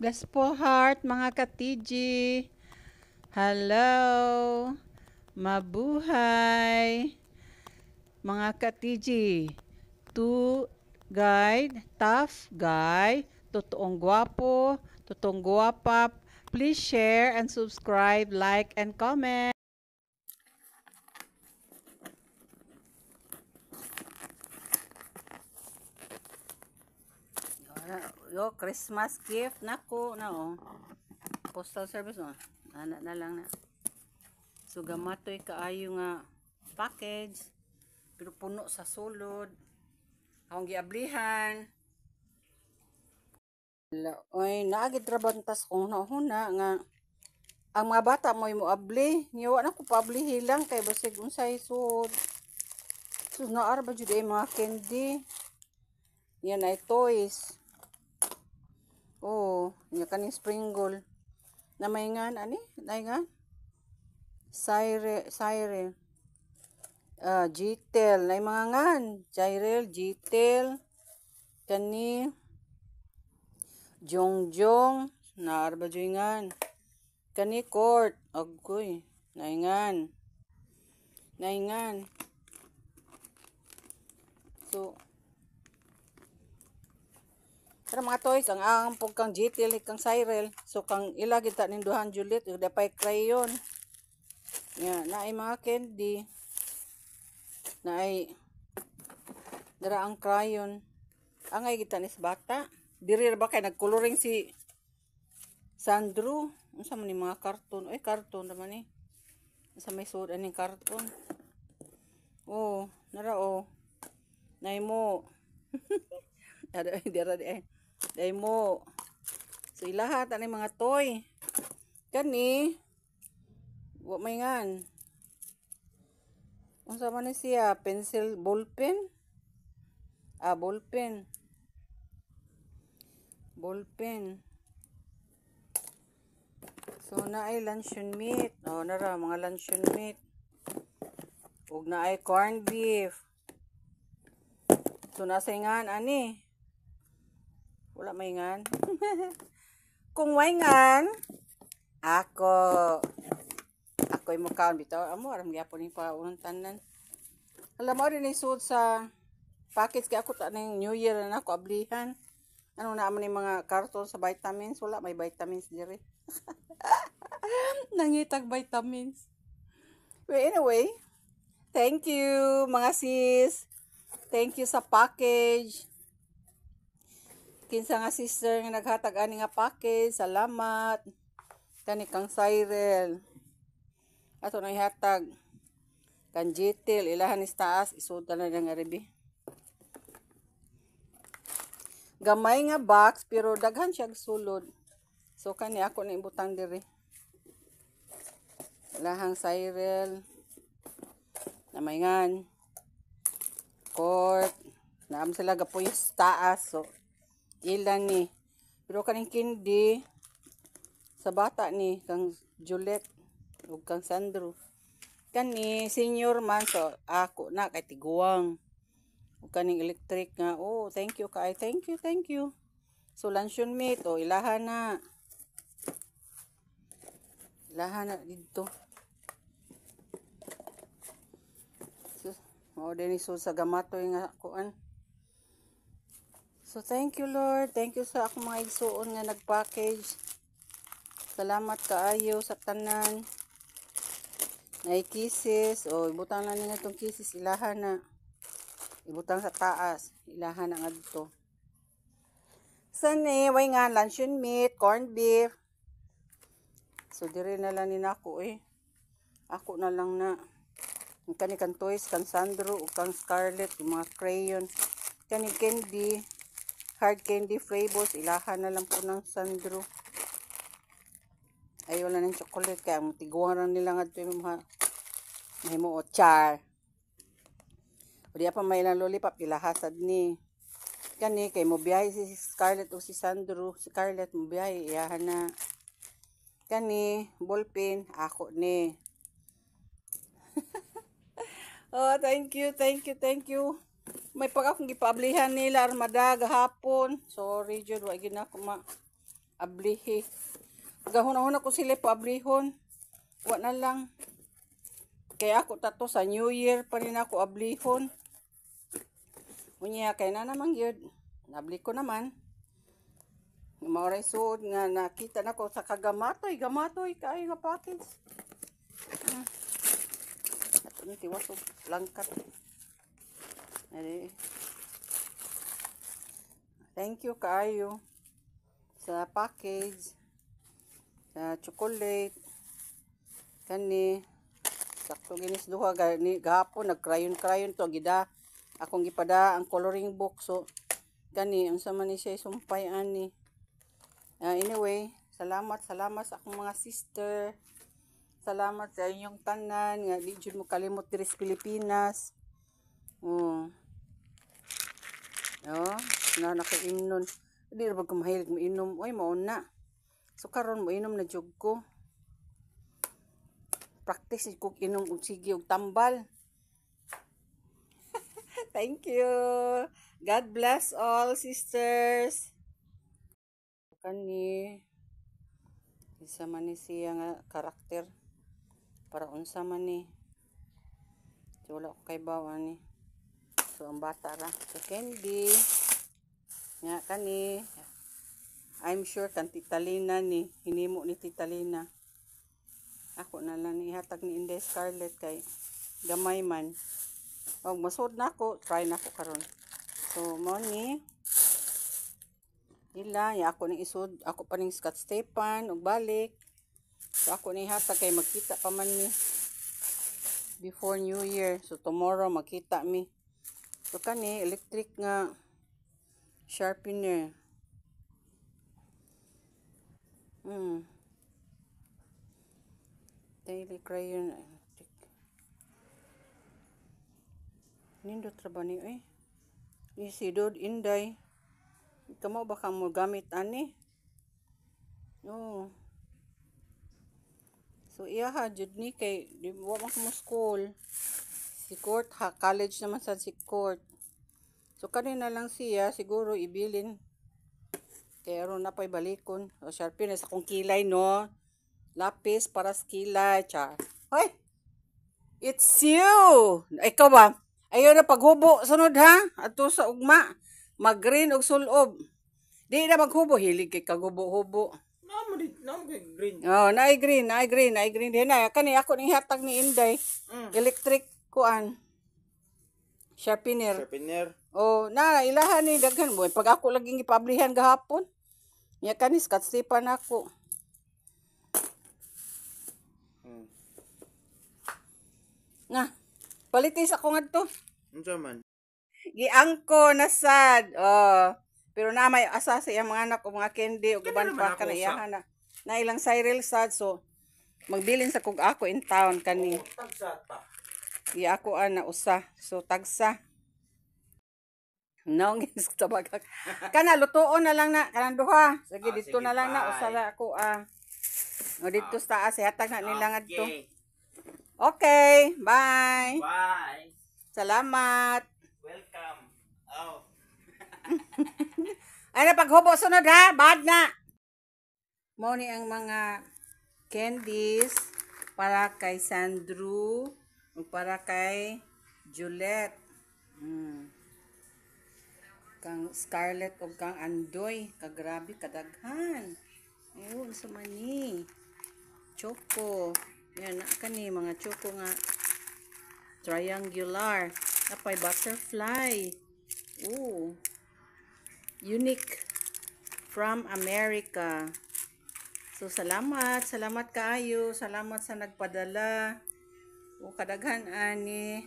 Bless po heart, mga ka-TG. Hello. Mabuhay. Mga ka-TG. To guide, tough guy, totoong gwapo, totoong gwapa. Please share and subscribe, like, and comment. Yo, Christmas gift nako na oh. Postal service oh. Ana na lang na. So gamatoy kaayo nga package pero puno sa sulod. Akong giablihan. Oy, naagid trabantas ko huna nga ang mga bata mo abli. Nyawa na ko paabli hilang kay basig unsay sud. Sus naar ba jud ay mga candy. Yan ay toys. Oh, nya kaning Springle. Na may ngan ani? Nay nga? Siren. G-Tel. Nay mga ngan. Gyrel, G-Tel. Kani. Jongjong. Naar ba jud ngan? Kani court. Agoy. Nay ngan. So, pero mga toys, ang pog kang GTL, kang Cyril. So, kang ilagid ta ninduhan Juliet, dapay crayon. Yan, naay mga candy. Naay, dara ang crayon. Angay kita nis bata. Diri ba kay nagcoloring si Sandro. Unsa man ni mga karton? Ay, karton naman ni. Sa may sud aning karton. Oh, nara oh. Nay mo. Dara di Day mo. So, lahat ani mga toy. Kani, wa may ngan. Unsa man ni siya? Pencil, ballpen? Ballpen. So, naay luncheon meat. Oh, nara, mga luncheon meat. Ug naay corned beef. So, nasa ngan, ani? Wala may ngan. Kung may ngan, ako'y mukaon bitaw. Amo, aram gyapon ni pa unang tanan. Alam mo rin isud sa package kay ako taning New Year na ako ablihan. Ano na man ni mga karton sa vitamins, wala may vitamins dire. Nangitag vitamins. Well, anyway, thank you mga sis. Thank you sa package. Kinsa nga sister nga naghatag ani nga package, salamat. Kani kang Cyril. Ato na ihatag. Kan Jitil, ilahan is taas, isud na nga rebi. Gamay nga box, pero daghan siya sulod. So, kani ako na ibutang diri. Ilahang Cyril. Namayngan. Court. Naam sila gapoy taas. So, ilan ni. Pero kaning kindi, sa bata ni, kang Juliet, o kang Sandro. Kani, senior man, so ako na, kay tiguang. O kaning electric nga, oh, thank you kay, thank you. So, luncheon meat, oh, ilahan na. Dito. So, oh, din so sa gamatoy nga, kuan. So, thank you, Lord. Thank you sa akong mga igsuon nga nag-package. Salamat kaayo sa tanan. Nay kisses. O, ibutang na nila itong kisses. Ilahan na. Ibutang sa taas. Ilahan na nga dito. Sani, way nga, luncheon meat, corned beef. So, dire na lang nina ako eh. Ako na lang na. Kani kan toys, kan Sandro, o kan Scarlett, yung mga crayon. Kani candy. Hard candy flavors, ilahan na lang po ng Sandro. Ay, wala ng chocolate, kaya tiguan lang nila nga ito yung mga mahimo o char. O diya pa may lang lollipop, ilahasad ni. Kani, kay mo biyahe si Scarlett o si Sandro. Si Scarlett mo biyahe, iyahan na. Kani, ballpen, ako ni. Oh, thank you. May pag akong gipablihan nila armada gahapon. Sorry jud wa gid na ako ablihi. Gahuna-huna ko sila paablihon. Wa na lang. Kaya ako tato sa New Year pa rin ako ablihon. Unya kay na naman gyud. Nabli ko naman. Mauray suod nga nakita nako sa kagamatoy, gamatoy kay nga package. Ato ni tiwas og langkat. Ari. Thank you kaayo sa package. Sa chocolate. Kani sakto ginis duha gani gahapon nagkrayon-krayon to gida. Akong gipada ang coloring book so kani unsa man ni siya sumpay ani. Anyway, salamat sa akong mga sister. Salamat sa inyong tanan nga di jud mo kalimot diri sa Pilipinas. Na nakaimnon. Di ra ko mahilig mo inom. Oy mao na. So karon mo inom na jud ko. Practice ko inom og sige og tambal. Thank you. God bless all sisters. Kani isa man ni siya nga karakter para unsa man ni. So, wala ko kay bawa ni. So ang bata ra sa candy. Nga kani I'm sure kan Tita Lina ni hinimo ni Tita Lina. Ako na lang ni hatag ni Inday Scarlett kay gamay man. Og masud na ako, try na ako karon. So mo ni ila ya ako ning isud, ako pa ning Scotch tapean og balik. So ako ni hatag kay magkita pa man mi before New Year. So tomorrow makita mi. So kani electric nga sharpener. Daily crayon electric. Nindot ra ba ni Isidod Inday. Kamo ba kang mo gamit ani? No. So iyaha jud ni kay di wa man ko school. Si Court ha college naman sa si Court. So kanina lang siya siguro ibilin. Kaya ron na pa'y balikon. O sharpener sa kong kilay no. Lapis para sa kilay. Char. Hoy! It's you! Ikaw ba? Ayaw na paghubo. Sunod ha? Ato sa ugma. Mag-green og sulob. Di na maghubo. Hilig kay kagubo-hubo. Naam kay green. Oh, naay green. Di na. Kani ako ning hatag ni Inday. Electric kuan. Sharpener. Oh, na ilahan ni daghan mo. Pag ako laging ipablihan gahapon. Nya kani Scotch tapean ako. Na, palitis ako ngadto. Unsa man? Giangko na sad. Oh. Pero na may asa sa iyang mga anak o mga candy o guban pa kana iyahan na. Na ilang Cyril sad so magbilin sa kog ako in town kani. Tagsa ta. Iya ako ana usa. So tagsa. Naong tabagak. Kana lutuon na lang na kanang duha. Sige dito na lang na usala ako O dito sa taas hatag na nila ngadto. Okay, bye. Bye. Salamat. Welcome. Oh. Ay na paghubo sunod ha, bad na. Mo ni ang mga candies para kay Sandro ug para kay Juliet. Kang Scarlett ug kang Andoy, kagrabe kadaghan. Ayun sa mani. Choco. Yan na kani mga choco nga triangular. Napay butterfly. Ooh. Unique from America. So salamat kaayo, salamat sa nagpadala. O kadaghan ani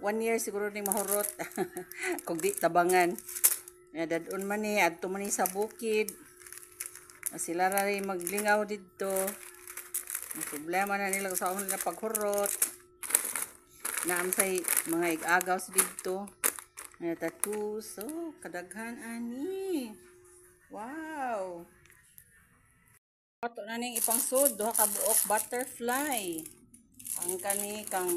1 year siguro ni mahurot. Kung di tabangan. Dadon man ni adto man ni sa bukid. Sila ra rin maglingaw didto. Ang problema na nila sa nila paghurot. Naamsay mga igagaw sa didto. May tattoo. So, kadaghan ani. Wow. Ato na ning ipangsud duha ka buok butterfly. Ang kani kang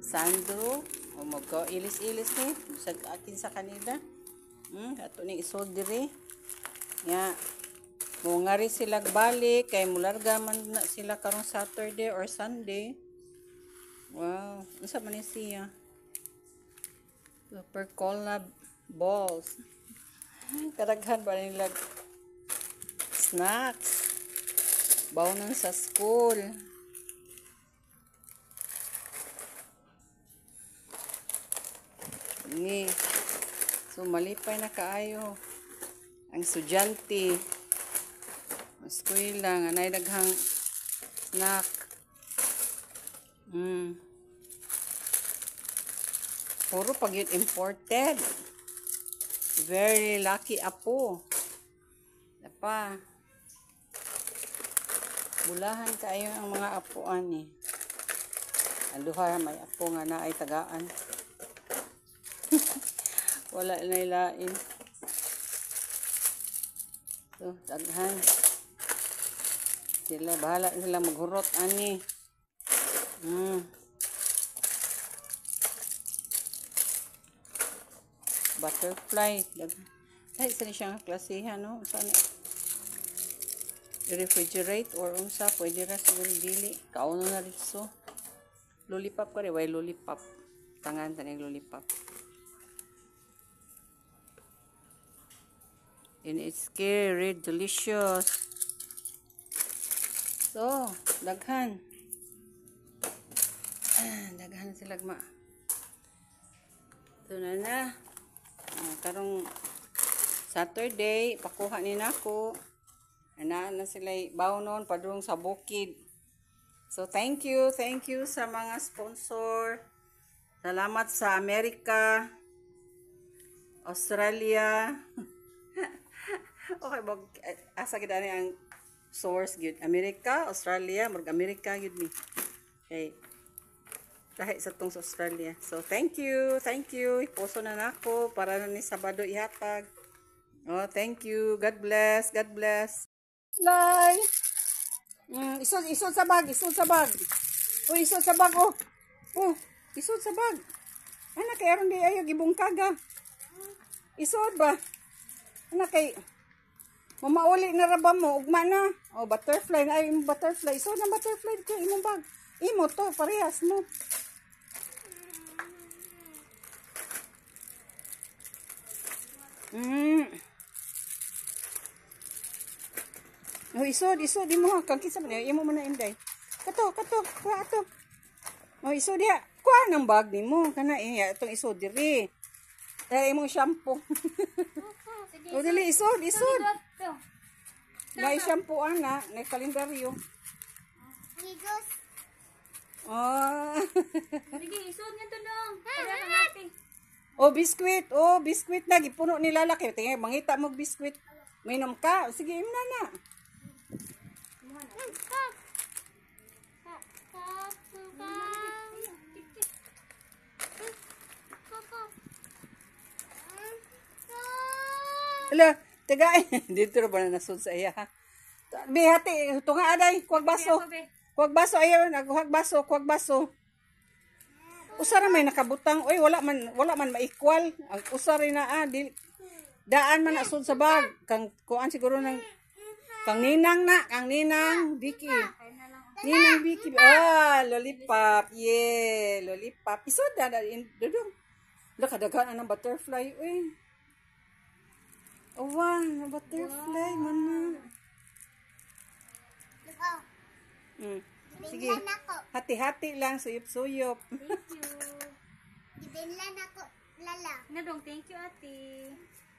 Sandro. O magka ilis-ilis ni sa akin sa kanila. Ato ning isod diri. Ya. Mungari sila balik kay mularga man na sila karong Saturday or Sunday. Wow, unsa man ni siya? Super collab balls. Kadaghan ba nila snacks? Bawnon sa school. Ni. So malipay na kaayo ang estudyante. Eskwela nga nay daghang snack. Puro pag yun imported. Very lucky apo. Dapa. Bulahan kayo ang mga apuan eh. Aluha may apo nga na ay tagaan. Wala na ilain. So, daghan. Sila, bahala sila maghurot, ani. Butterfly. Kahit saan siyang klasihan, no? Saan refrigerate or unsa, pwede ra siguro dili. Kauno na rin so. Lollipop ka rin, way lollipop. Tangan tanang lollipop. And it's scary, delicious. So, daghan. Daghan sila ma. Ito na. Karong Saturday, pakuha ni nako. Ana na sila bawnon padung sa bukid. So, thank you sa mga sponsor. Salamat sa Amerika, Australia. Okay, asa gid ani ang source gyud. Amerika, Australia, Amerika gyud ni. Okay. Kahit sa tong sa Australia. So, thank you. Iposo na nako para na ni Sabado ihatag. Oh, thank you. God bless. Fly. Isod sa bag. Oh, isod sa bag, oh. Oh, isod sa bag. Ana kay aron di ayo gibungkaga. Isod ba? Ana kay mamauli na raba mo, ugma na. Oh, butterfly na ay butterfly. Isod na butterfly ko imong bag. Imo to parehas mo. Oh, isod imo ha. Kang kinsa man imo man na inday. Kato, kuha ato. Oh, isod diha. Kuha nang bag nimo kana iya itong isod diri. Dahil imong shampoo. O dili isod. May shampoo ana, may kalendaryo. Ligos. Oh. Sige, isod nga to dong. Oh, biskwit na gipuno ni lalaki. Tingay mangita mo biskwit. Minom ka. Sige, imna na. Ala, tagay. Dito ba na nasud sa iya ha? Bihati, tunga aday, kuwag baso. Kuwag baso, ayaw, kuwag baso. Usara may nakabutang. Oy, wala man ma-equal. Ang usara na daan man nasud sa bag. Kang kuan siguro ng kang ninang Vicky. Ninang Vicky. Ah, lollipop. Yeah, lollipop. Isod na dudong. Nakadagaan ang butterfly. Uy. Wow, butterfly man. Sige. Hati-hati lang, suyop-suyop. Thank you. Gibinlan ako, lala. Nadong, thank you, ate.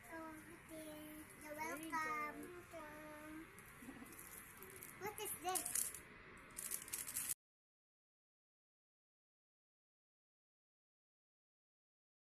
Oh, ate. You're welcome. What is this?